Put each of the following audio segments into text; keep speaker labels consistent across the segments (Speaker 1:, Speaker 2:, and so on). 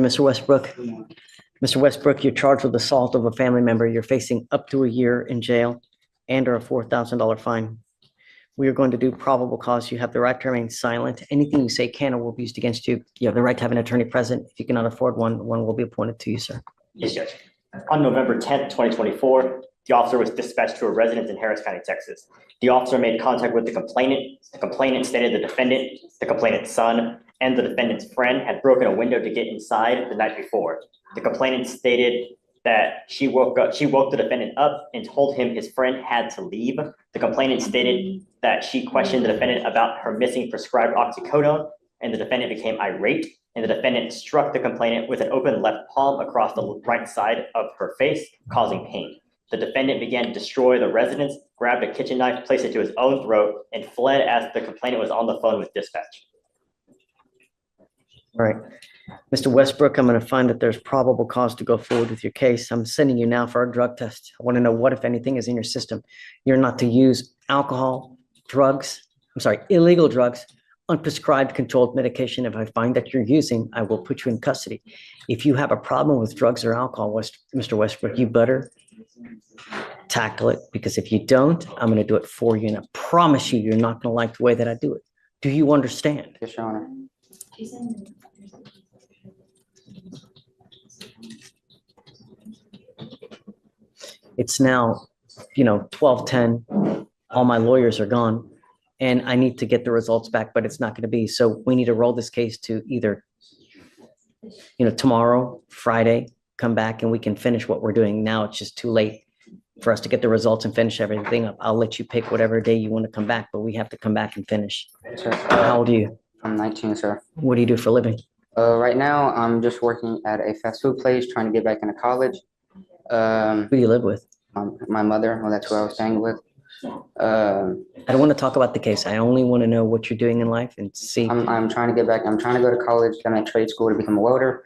Speaker 1: Mr. Westbrook. Mr. Westbrook, you're charged with assault of a family member. You're facing up to a year in jail and or a $4,000 fine. We are going to do probable cause. You have the right to remain silent. Anything you say can or will be used against you. You have the right to have an attorney present. If you cannot afford one, one will be appointed to you, sir.
Speaker 2: Yes, Judge. On November 10th, 2024, the officer was dispatched to a residence in Harris County, Texas. The officer made contact with the complainant. The complainant stated the defendant, the complainant's son, and the defendant's friend had broken a window to get inside the night before. The complainant stated that she woke the defendant up and told him his friend had to leave. The complainant stated that she questioned the defendant about her missing prescribed oxycodone, and the defendant became irate, and the defendant struck the complainant with an open left palm across the right side of her face, causing pain. The defendant began to destroy the residence, grabbed a kitchen knife, placed it to his own throat, and fled as the complainant was on the phone with dispatch.
Speaker 1: All right. Mr. Westbrook, I'm going to find that there's probable cause to go forward with your case. I'm sending you now for a drug test. I want to know what, if anything, is in your system. You're not to use alcohol, illegal drugs, unprescribed controlled medication. If I find that you're using, I will put you in custody. If you have a problem with drugs or alcohol, Mr. Westbrook, you better tackle it, because if you don't, I'm going to do it for you. And I promise you, you're not going to like the way that I do it. Do you understand?
Speaker 3: Yes, Your Honor.
Speaker 1: It's now, 12:10. All my lawyers are gone and I need to get the results back, but it's not going to be. So we need to roll this case to either, tomorrow, Friday, come back and we can finish what we're doing. Now it's just too late for us to get the results and finish everything up. I'll let you pick whatever day you want to come back, but we have to come back and finish.
Speaker 3: Sir,
Speaker 1: How old are you?
Speaker 3: I'm 19, sir.
Speaker 1: What do you do for a living?
Speaker 3: Right now, I'm just working at a fast food place, trying to get back into college.
Speaker 1: Who do you live with?
Speaker 3: My mother, well, that's who I was staying with.
Speaker 1: I don't want to talk about the case. I only want to know what you're doing in life and see.
Speaker 3: I'm trying to get back. I'm trying to go to college, get my trade school to become a welder.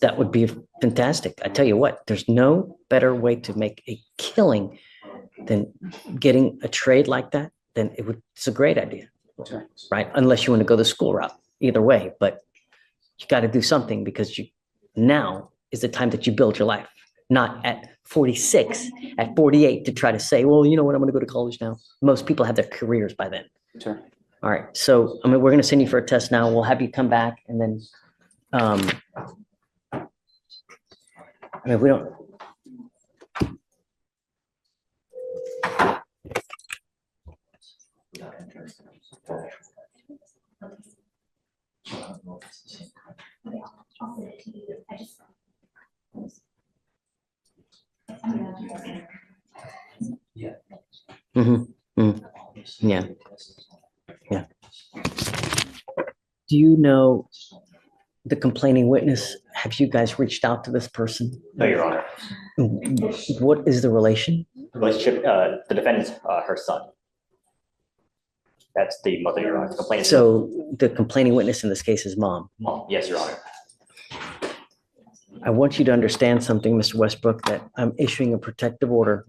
Speaker 1: That would be fantastic. I tell you what, there's no better way to make a killing than getting a trade like that. It's a great idea,
Speaker 3: Sure.
Speaker 1: right? Unless you want to go the school route, either way, but you got to do something, because now is the time that you build your life, not at 46, at 48 to try to say, well, you know what, I'm going to go to college now. Most people have their careers by then.
Speaker 3: Sure.
Speaker 1: All right. So, we're going to send you for a test now. We'll have you come back and then, we don't. Yeah. Yeah. Do you know the complaining witness? Have you guys reached out to this person?
Speaker 2: No, Your Honor.
Speaker 1: What is the relation?
Speaker 2: Relationship, the defendant's her son. That's the mother, Your Honor. Complainant.
Speaker 1: So the complaining witness in this case is mom.
Speaker 2: Mom. Yes, Your Honor.
Speaker 1: I want you to understand something, Mr. Westbrook, that I'm issuing a protective order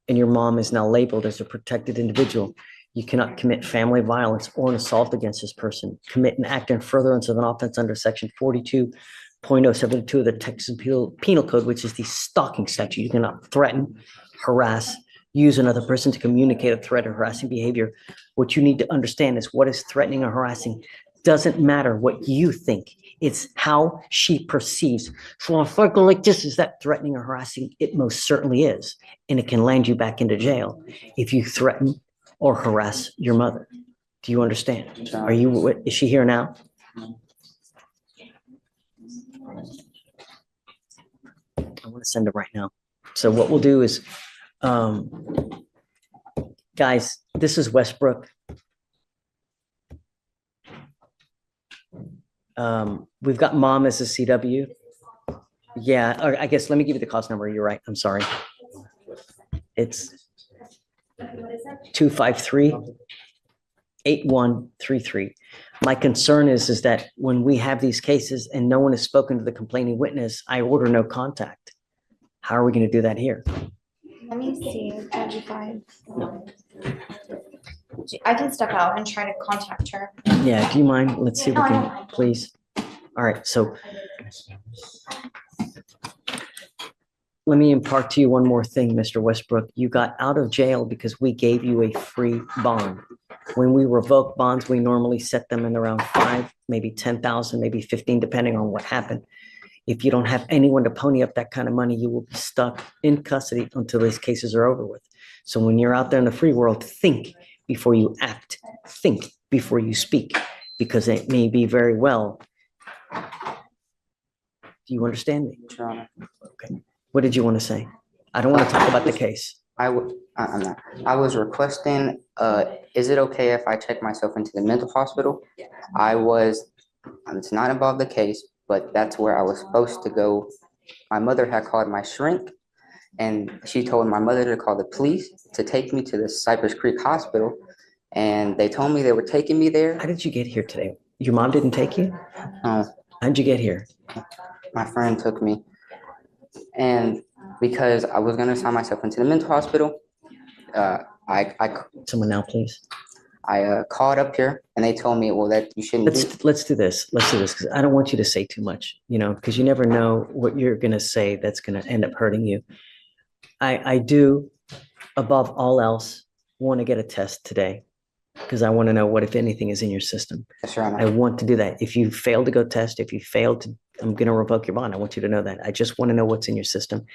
Speaker 1: and your mom is now labeled as a protected individual. You cannot commit family violence or an assault against this person, commit an act in furtherance of an offense under section 42.072 of the Texas Penal Code, which is the stalking statute. You cannot threaten, harass, use another person to communicate a threat or harassing behavior. What you need to understand is what is threatening or harassing doesn't matter what you think. It's how she perceives. So if I go like this, is that threatening or harassing? It most certainly is. And it can land you back into jail if you threaten or harass your mother. Do you understand? Is she here now? I want to send her right now. So what we'll do is, guys, this is Westbrook. We've got mom as a CW. Yeah, or I guess let me give you the cause number. You're right. I'm sorry. It's 253-8133. My concern is that when we have these cases and no one has spoken to the complaining witness, I order no contact. How are we going to do that here?
Speaker 4: Let me see if I can step out and try to contact her.
Speaker 1: Yeah, do you mind? Let's see if we
Speaker 4: No, I don't
Speaker 1: can,
Speaker 4: mind.
Speaker 1: please. All right, so let me impart to you one more thing, Mr. Westbrook. You got out of jail because we gave you a free bond. When we revoke bonds, we normally set them in around 5, maybe 10,000, maybe 15, depending on what happened. If you don't have anyone to pony up that kind of money, you will be stuck in custody until these cases are over with. So when you're out there in the free world, think before you act, think before you speak, because it may be very well. Do you understand me?
Speaker 3: Your Honor.
Speaker 1: Okay. What did you want to say? I don't want to talk about the case.
Speaker 3: I'm not. I was requesting, is it okay if I check myself into the mental hospital? It's not above the case, but that's where I was supposed to go. My mother had called my shrink, and she told my mother to call the police to take me to the Cypress Creek Hospital, and they told me they were taking me there.
Speaker 1: How did you get here today? Your mom didn't take you?
Speaker 3: No,
Speaker 1: How'd you get here?
Speaker 3: my friend took me, and because I was gonna sign myself into the mental hospital, I
Speaker 1: Someone now, please.
Speaker 3: called up here, and they told me, well, that you shouldn't do.
Speaker 1: Let's do this. Let's do this because I don't want you to say too much, because you never know what you're going to say that's going to end up hurting you. I do, above all else, want to get a test today because I want to know what, if anything, is in your system.
Speaker 3: Yes, Your
Speaker 1: I
Speaker 3: Honor.
Speaker 1: want to do that. If you fail to go test, if you fail to, I'm going to revoke your bond. I want you to know that. I just want to know what's in your system.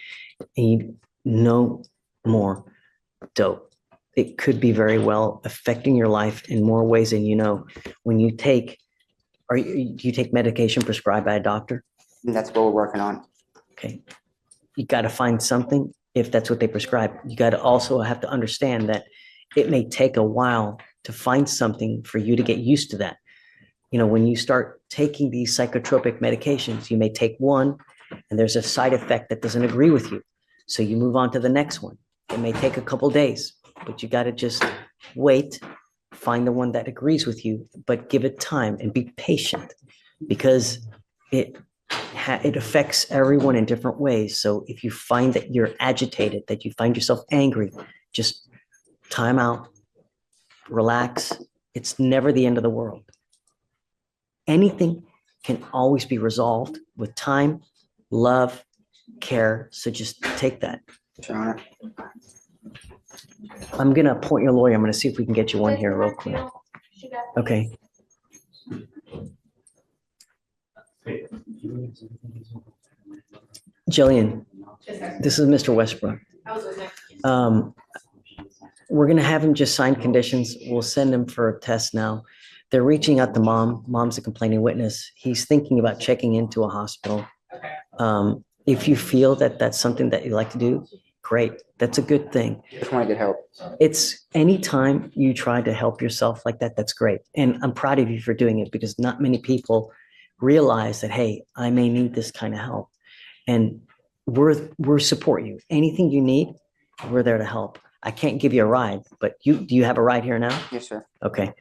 Speaker 1: And you no more dope. It could be very well affecting your life in more ways than you know. When you take, do you take medication prescribed by a doctor?
Speaker 3: And that's what we're working on.
Speaker 1: Okay. You got to find something if that's what they prescribe. You got to also have to understand that it may take a while to find something for you to get used to that. When you start taking these psychotropic medications, you may take one and there's a side effect that doesn't agree with you. So you move on to the next one. It may take a couple days, but you got to just wait, find the one that agrees with you, but give it time and be patient because it affects everyone in different ways. So if you find that you're agitated, that you find yourself angry, just time out, relax. It's never the end of the world. Anything can always be resolved with time, love, care. So just take that.
Speaker 3: Yes, Your Honor.
Speaker 1: I'm going to appoint your lawyer. I'm going to see if we can get you one here real quick. Okay. Jillian, this is Mr. Westbrook. We're going to have him just sign conditions. We'll send him for a test now. They're reaching out to mom. Mom's a complaining witness. He's thinking about checking into a hospital. If you feel that that's something that you like to do, great. That's a good thing.
Speaker 3: Just want to get help.
Speaker 1: It's anytime you try to help yourself like that, that's great. And I'm proud of you for doing it because not many people realize that, hey, I may need this kind of help. And we're support you. Anything you need, we're there to help. I can't give you a ride, but do you have a ride here now?
Speaker 3: Yes, sir.
Speaker 1: Okay.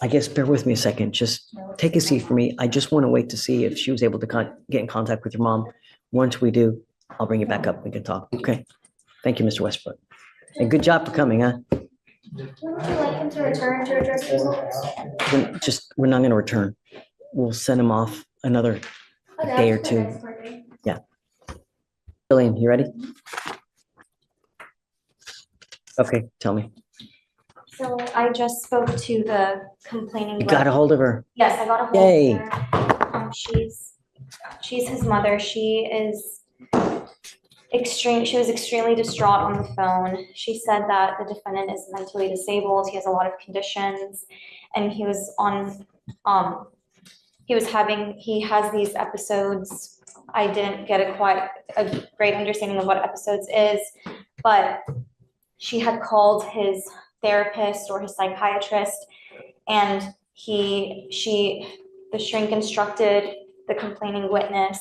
Speaker 1: I guess bear with me a second. Just take a seat for me. I just want to wait to see if she was able to get in contact with your mom. Once we do, I'll bring you back up. We can talk. Okay. Thank you, Mr. Westbrook. And good job for coming, huh?
Speaker 4: Would you like him to return to address results?
Speaker 1: We're not going to return. We'll send him off another day or two. Yeah. Jillian, you ready? Okay, tell me.
Speaker 4: So I just spoke to the complaining.
Speaker 1: You got a hold of her.
Speaker 4: Yes, I got a hold
Speaker 1: Yay.
Speaker 4: of her. She's his mother. She was extremely distraught on the phone. She said that the defendant is mentally disabled. He has a lot of conditions, and he has these episodes. I didn't get quite a great understanding of what episodes is, but she had called his therapist or his psychiatrist, and the shrink instructed the complaining witness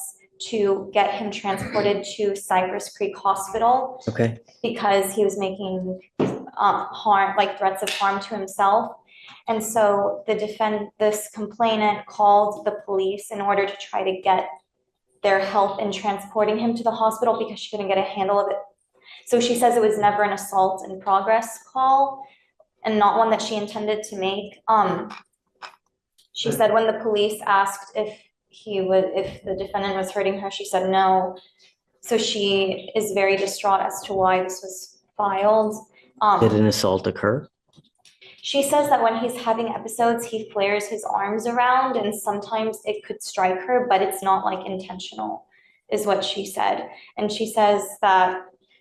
Speaker 4: to get him transported to Cypress Creek Hospital.
Speaker 1: Okay.
Speaker 4: Because he was making threats of harm to himself. And so this complainant called the police in order to try to get their help in transporting him to the hospital because she couldn't get a handle of it. So she says it was never an assault in progress call and not one that she intended to make. She said when the police asked if the defendant was hurting her, she said no. So she is very distraught as to why this was filed.
Speaker 1: Did an assault occur?
Speaker 4: She says that when he's having episodes, he flares his arms around and sometimes it could strike her, but it's not like intentional, is what she said. And she said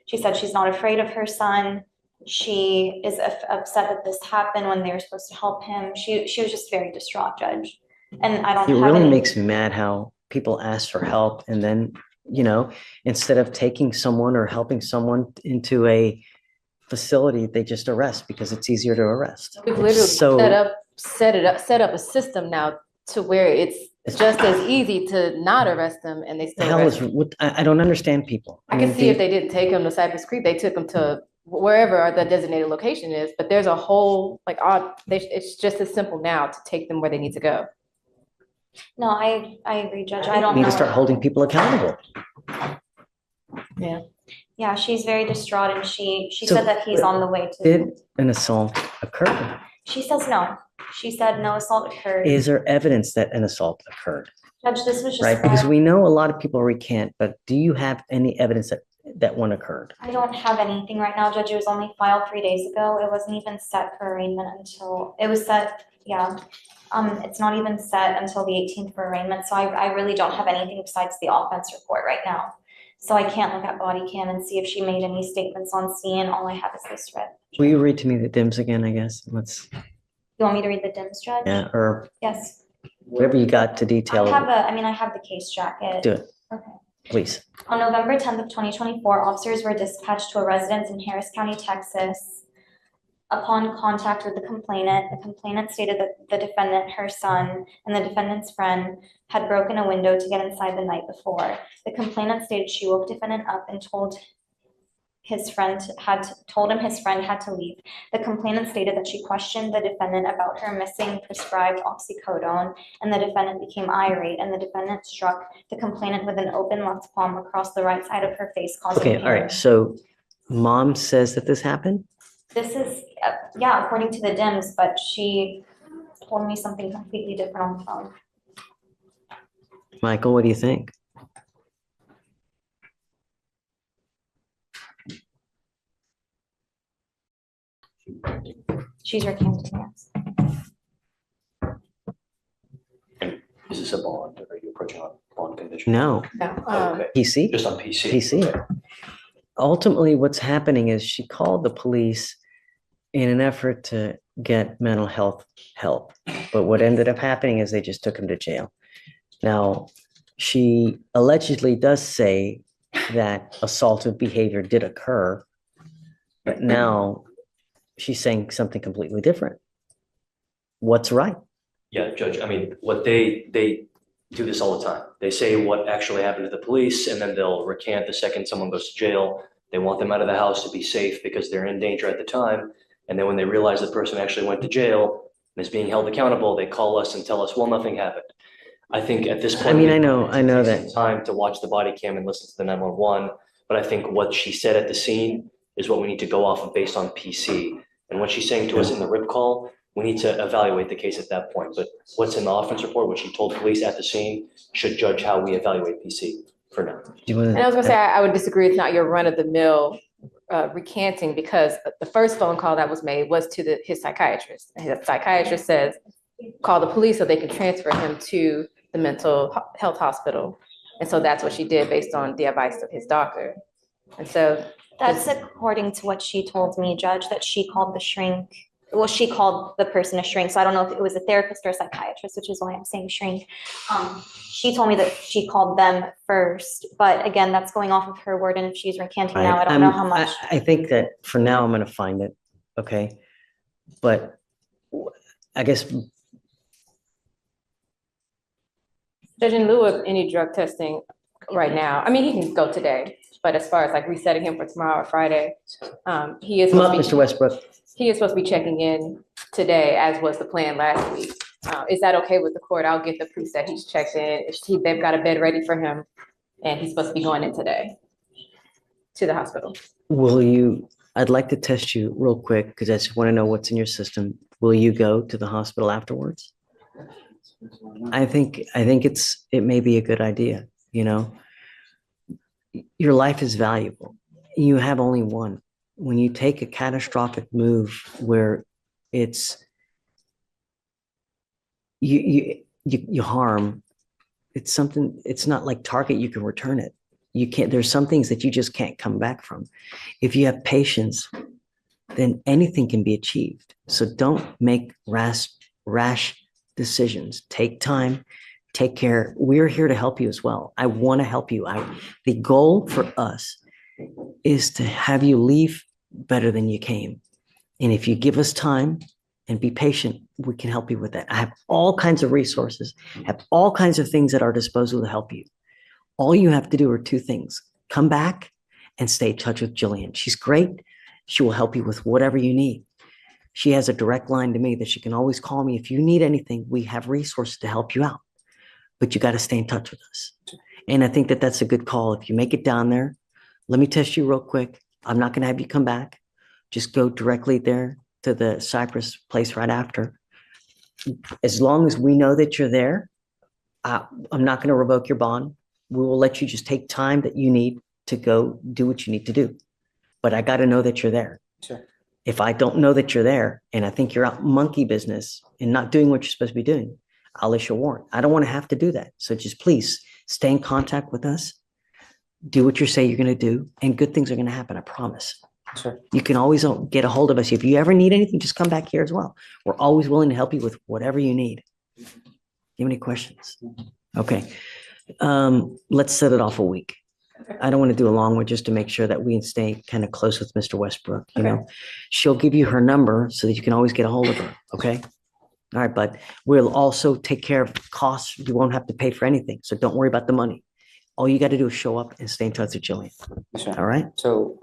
Speaker 4: she's not afraid of her son. She is upset that this happened when they were supposed to help him. She was just very distraught, Judge. And I don't
Speaker 1: It
Speaker 4: have
Speaker 1: really
Speaker 4: any.
Speaker 1: makes me mad how people ask for help and then, instead of taking someone or helping someone into a facility, they just arrest because it's easier to arrest.
Speaker 5: We've literally
Speaker 1: So-
Speaker 5: set up a system now to where it's just as easy to not arrest them and they
Speaker 1: The
Speaker 5: still
Speaker 1: hell
Speaker 5: arrest
Speaker 1: is,
Speaker 5: them.
Speaker 1: what, I don't understand people.
Speaker 5: I can
Speaker 1: mean,
Speaker 5: see if they didn't take them to Cypress Creek, they took them to wherever the designated location is, but there's a whole, it's just as simple now to take them where they need to go.
Speaker 4: No, I agree, Judge. I don't
Speaker 1: Need
Speaker 4: know.
Speaker 1: to start holding people accountable.
Speaker 4: Yeah, she's very distraught and she
Speaker 1: So-
Speaker 4: said that he's on the way to.
Speaker 1: Did an assault occur?
Speaker 4: She says no. She said no assault occurred.
Speaker 1: Is there evidence that an assault occurred?
Speaker 4: Judge, this was just.
Speaker 1: Right? Because we know a lot of people recant, but do you have any evidence that one occurred?
Speaker 4: I don't have anything right now, Judge. It was only filed 3 days ago. It wasn't even set for arraignment until, it was set, yeah. It's not even set until the 18th for arraignment, so I really don't have anything besides the offense report right now. So I can't look at body cam and see if she made any statements on scene. All I have is this read.
Speaker 1: Will you read to me the DIMS again, I guess? Let's,
Speaker 4: You want me to read the DIMS, Judge?
Speaker 1: yeah, or
Speaker 4: Yes.
Speaker 1: whatever you got to detail.
Speaker 4: I have the case jacket.
Speaker 1: Do it,
Speaker 4: Okay.
Speaker 1: please.
Speaker 4: On November 10th of 2024, officers were dispatched to a residence in Harris County, Texas. Upon contact with the complainant stated that the defendant, her son, and the defendant's friend had broken a window to get inside the night before. The complainant stated she woke defendant up and told him his friend had to leave. The complainant stated that she questioned the defendant about her missing prescribed oxycodone, and the defendant became irate, and the defendant struck the complainant with an open left palm across the right side of her face, causing
Speaker 1: Okay, all
Speaker 4: pain.
Speaker 1: right. So mom says that this happened?
Speaker 4: This is, yeah, according to the DIMS, but she told me something completely different on the phone.
Speaker 1: Michael, what do you think?
Speaker 4: She's recanting, yes.
Speaker 6: Is this a bond? Are you approaching on bond condition?
Speaker 1: No,
Speaker 6: Okay,
Speaker 1: PC?
Speaker 6: just on PC.
Speaker 1: PC. Ultimately, what's happening is she called the police in an effort to get mental health help. But what ended up happening is they just took him to jail. Now, she allegedly does say that assaultive behavior did occur, but now she's saying something completely different. What's right?
Speaker 6: Yeah, Judge, I mean, what they do this all the time. They say what actually happened to the police, and then they'll recant the second someone goes to jail. They want them out of the house to be safe because they're in danger at the time. And then when they realize the person actually went to jail and is being held accountable, they call us and tell us, well, nothing happened. I think at this point.
Speaker 1: I mean, I know
Speaker 6: it takes
Speaker 1: that.
Speaker 6: some time to watch the body cam and listen to the 911, but I think what she said at the scene is what we need to go off of based on PC. And what she's saying to us in the RIP call, we need to evaluate the case at that point. But what's in the offense report, what she told police at the scene, should judge how we evaluate PC for now.
Speaker 1: Do you wanna-
Speaker 5: And I was gonna say, I would disagree, it's not your run-of-the-mill recanting, because the first phone call that was made was to his psychiatrist. And his psychiatrist says, call the police so they can transfer him to the mental health hospital. And so that's what she did based on the advice of his doctor. And so
Speaker 4: That's according to what she told me, Judge, that she called the shrink. Well, she called the person a shrink, so I don't know if it was a therapist or a psychiatrist, which is why I'm saying shrink. She told me that she called them first, but again, that's going off of her word, and if she's recanting now, I don't know how much.
Speaker 1: I think that for now, I'm gonna find it, okay? But I guess,
Speaker 5: Judge, in lieu of any drug testing right now, I mean, he can go today, but as far as like resetting him for tomorrow or Friday, he is
Speaker 1: come up,
Speaker 5: supposed to
Speaker 1: Mr. Westbrook.
Speaker 5: he is supposed to be checking in today, as was the plan last week. Is that okay with the court? I'll get the proof that he's checked in. They've got a bed ready for him, and he's supposed to be going in today to the hospital.
Speaker 1: I'd like to test you real quick because I just want to know what's in your system. Will you go to the hospital afterwards? I think it may be a good idea, you know? Your life is valuable. You have only one. When you take a catastrophic move where it's you harm, it's something, it's not like Target, you can return it. You can't, there's some things that you just can't come back from. If you have patience, then anything can be achieved. So don't make rash decisions. Take time, take care. We're here to help you as well. I want to help you. The goal for us is to have you leave better than you came. And if you give us time and be patient, we can help you with that. I have all kinds of resources, have all kinds of things at our disposal to help you. All you have to do are two things: come back and stay in touch with Jillian. She's great. She will help you with whatever you need. She has a direct line to me that she can always call me. If you need anything, we have resources to help you out, but you got to stay in touch with us. And I think that that's a good call. If you make it down there, let me test you real quick. I'm not going to have you come back. Just go directly there to the Cypress place right after. As long as we know that you're there, I'm not going to revoke your bond. We will let you just take time that you need to go do what you need to do. But I got to know that you're there.
Speaker 3: Sure.
Speaker 1: If I don't know that you're there and I think you're out monkey business and not doing what you're supposed to be doing, I'll issue a warrant. I don't want to have to do that. So just please stay in contact with us. Do what you say you're going to do, and good things are going to happen. I promise.
Speaker 3: Sure.
Speaker 1: You can always get a hold of us. If you ever need anything, just come back here as well. We're always willing to help you with whatever you need. Do you have any questions? Okay. Let's set it off a week. I don't want to do a long one just to make sure that we stay kind of close with Mr. Westbrook. You know, she'll give you her number so that you can always get a hold of her. Okay. All right. But we'll also take care of costs. You won't have to pay for anything. So don't worry about the money. All you got to do is show up and stay in touch with Jillian.
Speaker 3: Sure.
Speaker 1: All right.
Speaker 3: So,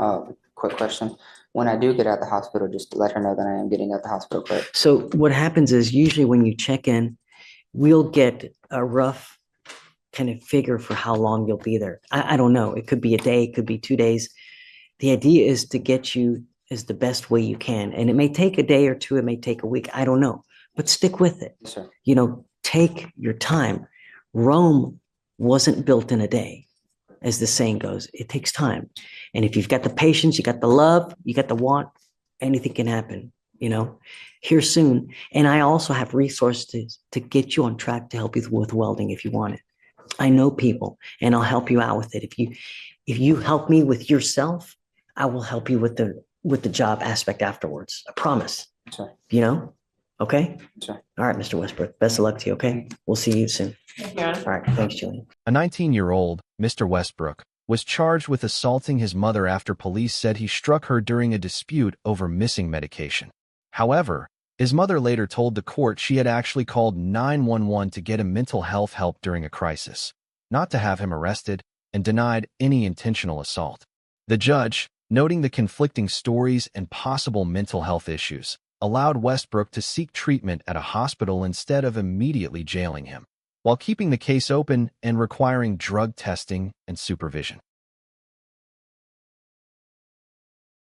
Speaker 3: quick question. When I do get out of the hospital, just let her know that I am getting out of the hospital, correct?
Speaker 1: So what happens is usually when you check in, we'll get a rough kind of figure for how long you'll be there. I don't know. It could be a day, it could be 2 days. The idea is to get you as the best way you can. And it may take a day or two, it may take a week. I don't know. But stick with it.
Speaker 3: Sure.
Speaker 1: You know, take your time. Rome wasn't built in a day, as the saying goes. It takes time. And if you've got the patience, you got the love, you got the want, anything can happen, you know, here soon. And I also have resources to get you on track to help you with welding if you want it. I know people and I'll help you out with it. If you help me with yourself, I will help you with the job aspect afterwards. I promise.
Speaker 3: Sure.
Speaker 1: You know? Okay?
Speaker 3: Sure.
Speaker 1: All right, Mr. Westbrook. Best of luck to you, okay? We'll see you soon.
Speaker 5: Thank you, Your Honor.
Speaker 1: All right. Thanks, Julian.
Speaker 7: A 19-year-old, Mr. Westbrook, was charged with assaulting his mother after police said he struck her during a dispute over missing medication. However, his mother later told the court she had actually called 911 to get him mental health help during a crisis, not to have him arrested, and denied any intentional assault. The judge, noting the conflicting stories and possible mental health issues, allowed Westbrook to seek treatment at a hospital instead of immediately jailing him, while keeping the case open and requiring drug testing and supervision.